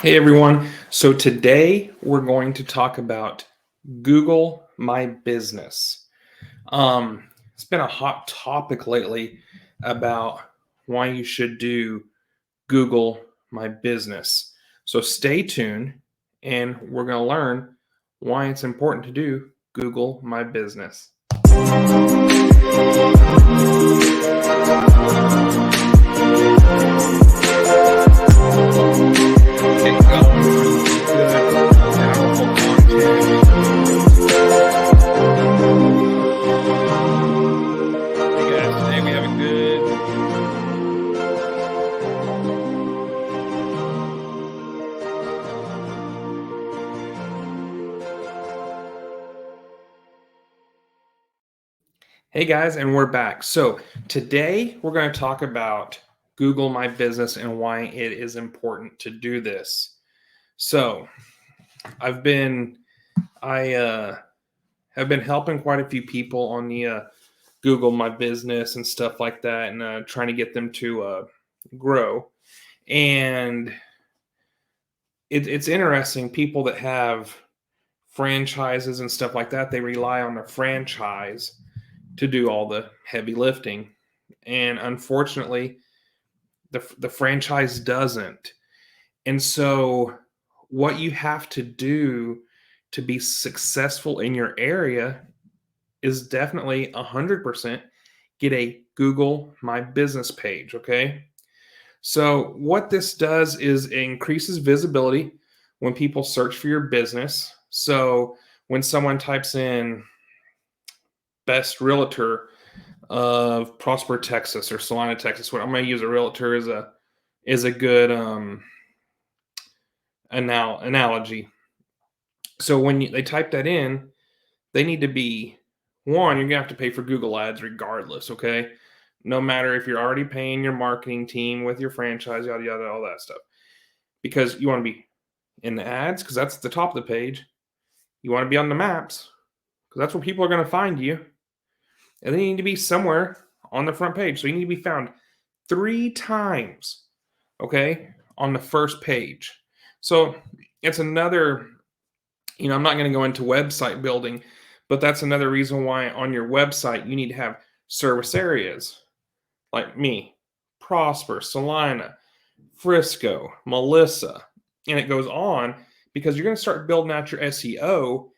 Hey everyone. So today we're going to talk about Google My Business. It's been a hot topic lately about why you should do Google My Business. So stay tuned and we're going to learn why it's important to do Google My Business. Get going with some good, powerful content. Hey guys, today we have a good. Hey guys, and we're back. So today we're going to talk about Google My Business and why it is important to do this. So I've been I have been helping quite a few people on the Google My Business and stuff like that, and trying to get them to grow. And it's interesting. People that have franchises and stuff like that, they rely on their franchise to do all the heavy lifting, and unfortunately, the franchise doesn't. And so, what you have to do to be successful in your area is definitely 100% get a Google My Business page. Okay. So, what this does is it increases visibility when people search for your business. So, when someone types in best realtor of Prosper, Texas, or Salina, Texas, what I'm going to use a realtor is a good analogy. So when they type that in, they need to be one. You're gonna have to pay for Google Ads regardless. Okay, no matter if you're already paying your marketing team with your franchise, yada yada, all that stuff, because you want to be in the ads because that's the top of the page. You want to be on the maps because that's where people are going to find you, and then you need to be somewhere on the front page. So you need to be found 3 times, okay, on the first page. So it's another, I'm not going to go into website building, but that's another reason why on your website you need to have service areas like me, Prosper, Salina, Frisco, Melissa, and it goes on because you're going to start building out your SEO,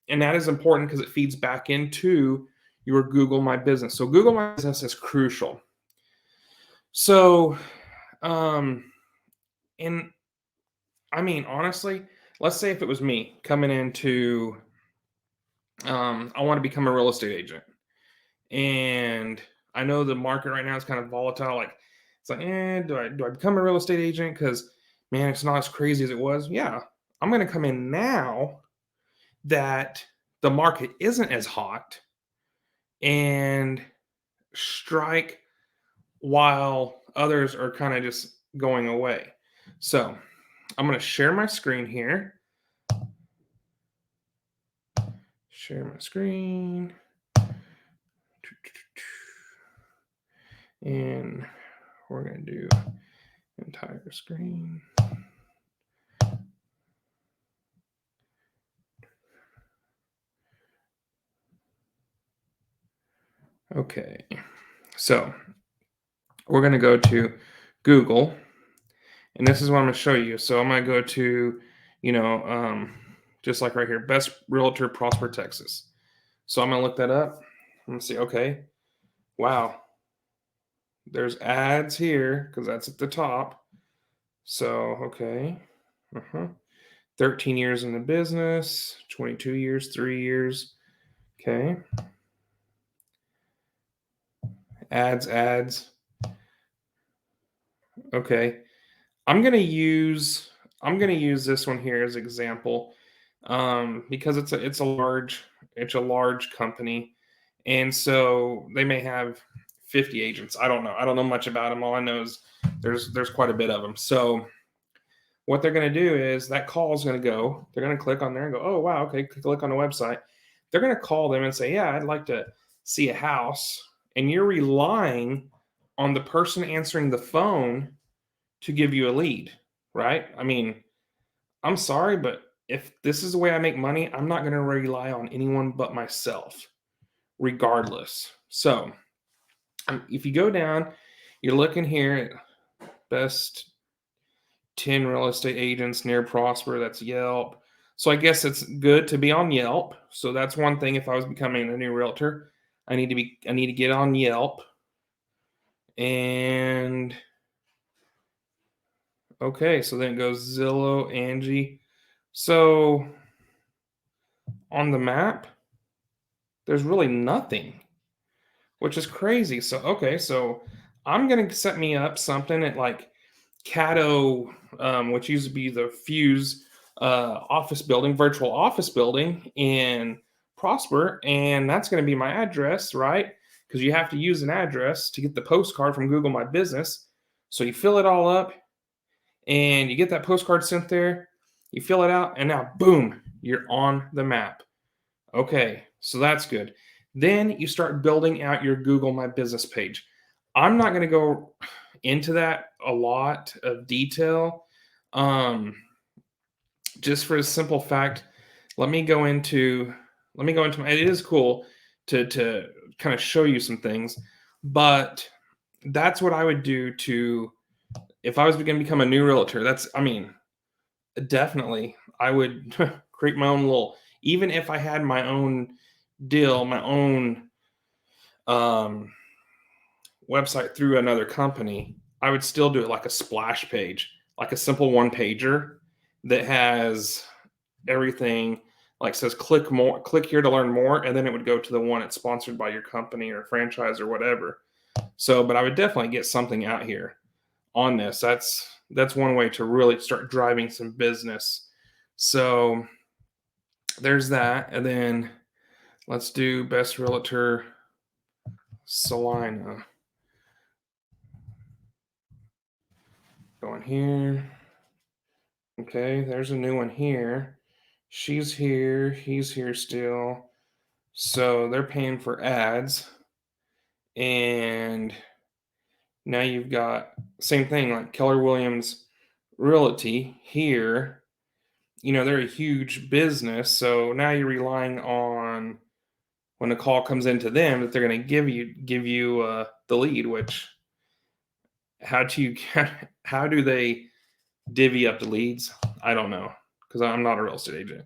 and that is important because it feeds back into your Google My Business. So Google My Business is crucial. So, and I mean, honestly, let's say if it was me coming into, I want to become a real estate agent, and I know the market right now is kind of volatile. Like, it's like, do I become a real estate agent? Because man, it's not as crazy as it was. Yeah, I'm going to come in now that the market isn't as hot and strike while others are kind of just going away. So I'm going to share my screen here. Share my screen. And we're going to do entire screen. Okay. So we're going to go to Google, and this is what I'm going to show you. So I'm going to go to, just like right here, best realtor, Prosper, Texas. So I'm going to look that up. I'm going to see, okay, wow, there's ads here because that's at the top. So, okay. 13 years in the business, 22 years, 3 years. Okay. Ads. Okay. I'm gonna use this one here as example, because it's a large company, and so they may have 50 agents. I don't know. I don't know much about them. All I know is there's quite a bit of them. So what they're going to do is that call is going to go. They're going to click on there and go, oh wow, okay. Click on the website. They're going to call them and say, yeah, I'd like to see a house, and you're relying on the person answering the phone to give you a lead, right? I mean, I'm sorry, but if this is the way I make money, I'm not going to rely on anyone but myself, regardless. So, if you go down, you're looking here at best 10 real estate agents near Prosper. That's Yelp. So I guess it's good to be on Yelp. So that's one thing. If I was becoming a new realtor, I need to get on Yelp. And okay, so then it goes Zillow, Angie. So on the map, there's really nothing, which is crazy. So okay, so I'm gonna set me up something at like Caddo, which used to be the Fuse office building, virtual office building in Prosper, and that's going to be my address, right? Because you have to use an address to get the postcard from Google My Business. So you fill it all up, and you get that postcard sent there. You fill it out, and now boom, you're on the map. Okay, so that's good. Then you start building out your Google My Business page. I'm not going to go into that a lot of detail. Um, just for a simple fact, let me go into my, it is cool to kind of show you some things, but that's what I would do to if I was going to become a new realtor. That's I mean, definitely I would create my own little, even if I had my own deal, my own um website through another company, I would still do it like a splash page, like a simple one pager that has everything, like says click more, click here to learn more, and then it would go to the one that's sponsored by your company or franchise or whatever. So, but I would definitely get something out here on this. That's one way to really start driving some business. So there's that, and then let's do best realtor Salina. Going here. Okay, there's a new one here. She's here. He's here still. So they're paying for ads. And now you've got same thing like Keller Williams Realty here. You know, they're a huge business. So now you're relying on when a call comes into them that they're going to give you the lead, which how do you how do they divvy up the leads? I don't know because I'm not a real estate agent.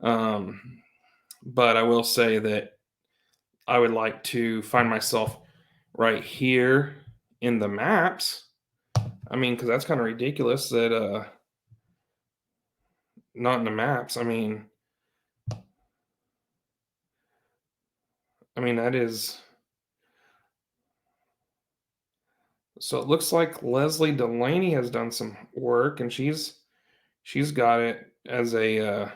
Um, but I will say that I would like to find myself right here in the maps. I mean, because that's kind of ridiculous that not in the maps. I mean that is so. It looks like Leslie Delaney has done some work, and she's got it as a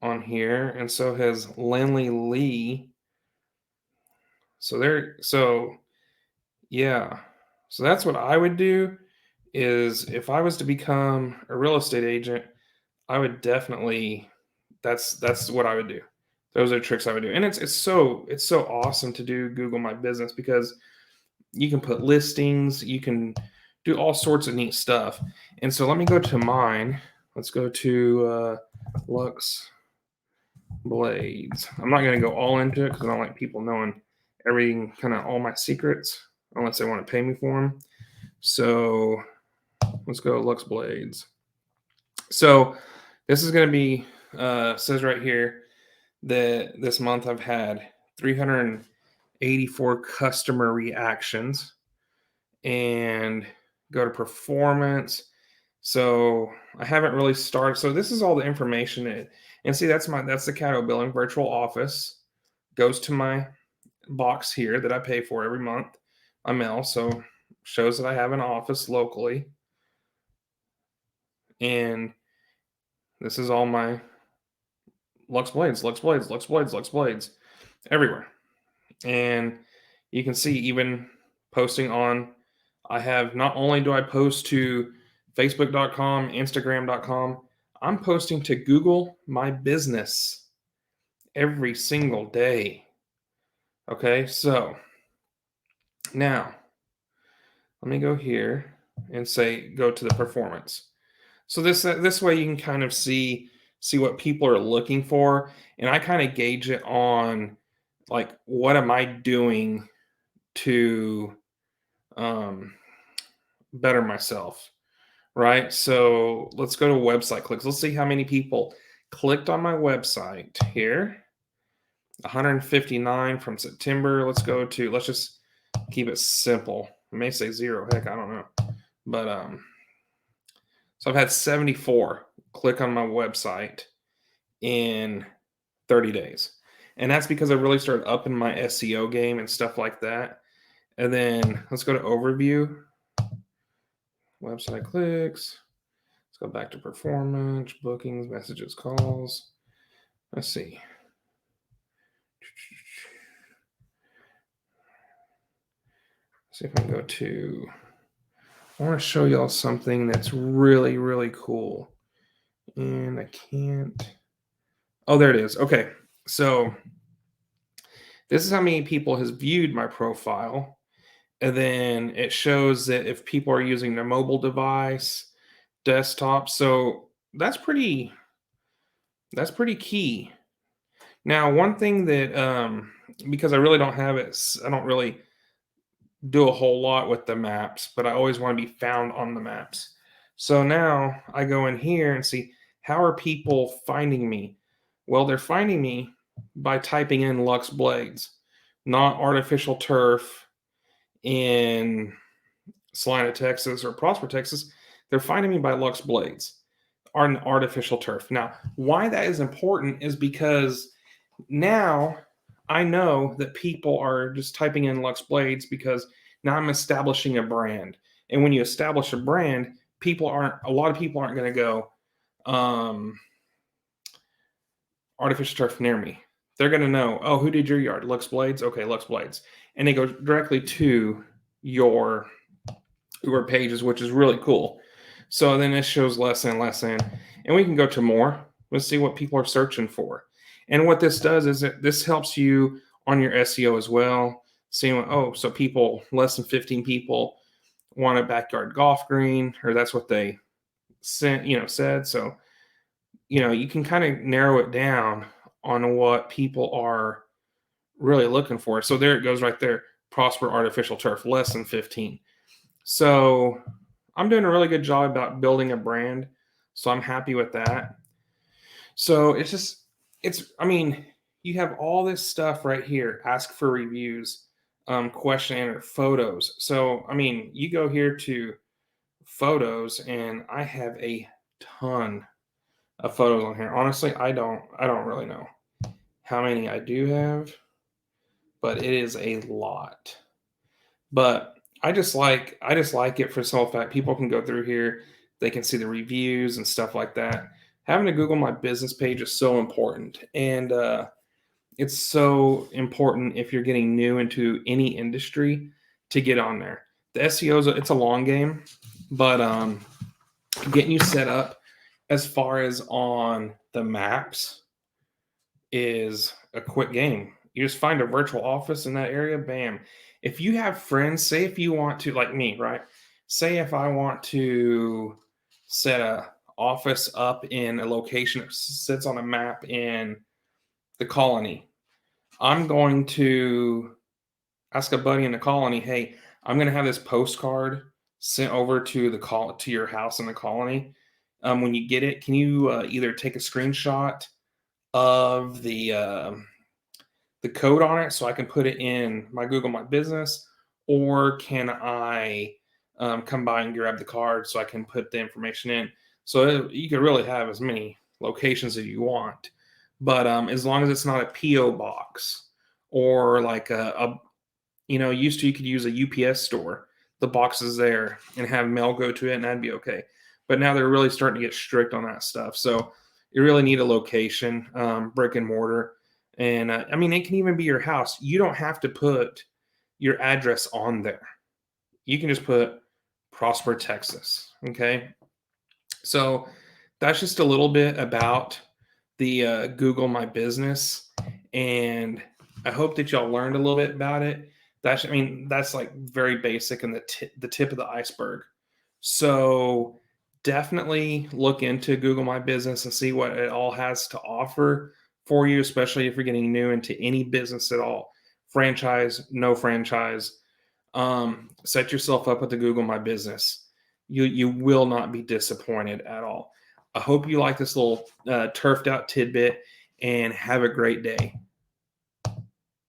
on here, and so has Lenley Lee. So yeah. So that's what I would do is if I was to become a real estate agent, I would definitely that's what I would do. Those are tricks I would do. And it's so awesome to do Google My Business because you can put listings, you can do all sorts of neat stuff. And so let me go to mine. Let's go to Lux Blades. I'm not going to go all into it because I don't like people knowing everything, kind of all my secrets, unless they want to pay me for them. So let's go Lux Blades. So this is going to be says right here that this month I've had 384 customer reactions, and go to performance. So I haven't really started. So this is all the information. And see, that's the Caddo billing virtual office goes to my box here that I pay for every month. I mail, so shows that I have an office locally. And this is all my Lux Blades, Lux Blades, Lux Blades, Lux Blades everywhere. And you can see even posting on, I have not only do I post to Facebook.com, Instagram.com, I'm posting to Google My Business every single day. Okay, so now let me go here and say go to the performance. So this way you can kind of see what people are looking for, and I kind of gauge it on like what am I doing to um, better myself, right? So let's go to website clicks. Let's see how many people clicked on my website here. 159 from September. Let's just keep it simple. I may say zero. Heck, I don't know. But so I've had 74 click on my website in 30 days. And that's because I really started upping my SEO game and stuff like that. And then let's go to overview, website clicks. Let's go back to performance, bookings, messages, calls. Let's see. See if I can go to, I want to show y'all something that's really, really cool. And I can't. Oh, there it is. Okay. So this is how many people has viewed my profile. And then it shows that if people are using a mobile device, desktop. So that's pretty key. Now, one thing that because I really don't have it, I don't really do a whole lot with the maps, but I always want to be found on the maps. So now I go in here and see how are people finding me? Well, they're finding me by typing in Lux Blades, not artificial turf in Salina, Texas or Prosper, Texas. They're finding me by Lux Blades, an artificial turf. Now, why that is important is because now I know that people are just typing in Lux Blades because now I'm establishing a brand. And when you establish a brand, a lot of people aren't going to go, artificial turf near me. They're going to know, oh, who did your yard? Lux Blades? Okay, Lux Blades. And they go directly to your pages, which is really cool. So then it shows less and less in. And we can go to more. Let's see what people are searching for. And what this does is this helps you on your SEO as well. Seeing, oh, so people, less than 15 people want a backyard golf green, or that's what they said. So, you can kind of narrow it down on what people are really looking for. So there it goes right there. Prosper artificial turf, less than 15. So I'm doing a really good job about building a brand. So I'm happy with that. So I mean, you have all this stuff right here. Ask for reviews, question and photos. So, I mean, you go here to photos and I have a ton of photos on here. Honestly, I don't really know how many I do have, but it is a lot. But I just like it for the fact people can go through here, they can see the reviews and stuff like that. Having a Google My Business page is so important, and it's so important if you're getting new into any industry to get on there. The SEO it's a long game, but getting you set up as far as on the maps is a quick game. You just find a virtual office in that area, bam. If you have friends, say if you want to, like me, right? Say if I want to set a office up in a location that sits on a map in the colony, I'm going to ask a buddy in the colony, hey, I'm going to have this postcard sent over to to your house in the colony. When you get it, can you either take a screenshot of the code on it so I can put it in my Google My Business, or can I come by and grab the card so I can put the information in? So you could really have as many locations as you want, but as long as it's not a PO box or like used to you could use a UPS store, the box is there and have mail go to it, and that'd be okay. But now they're really starting to get strict on that stuff. So you really need a location, brick and mortar. And I mean, it can even be your house. You don't have to put your address on there. You can just put Prosper, Texas. Okay. So that's just a little bit about the Google My Business. And I hope that y'all learned a little bit about it. That's like very basic and the tip of the iceberg. So definitely look into Google My Business and see what it all has to offer for you, especially if you're getting new into any business at all. Franchise, no franchise. Set yourself up with the Google My Business. You will not be disappointed at all. I hope you like this little turfed out tidbit and have a great day.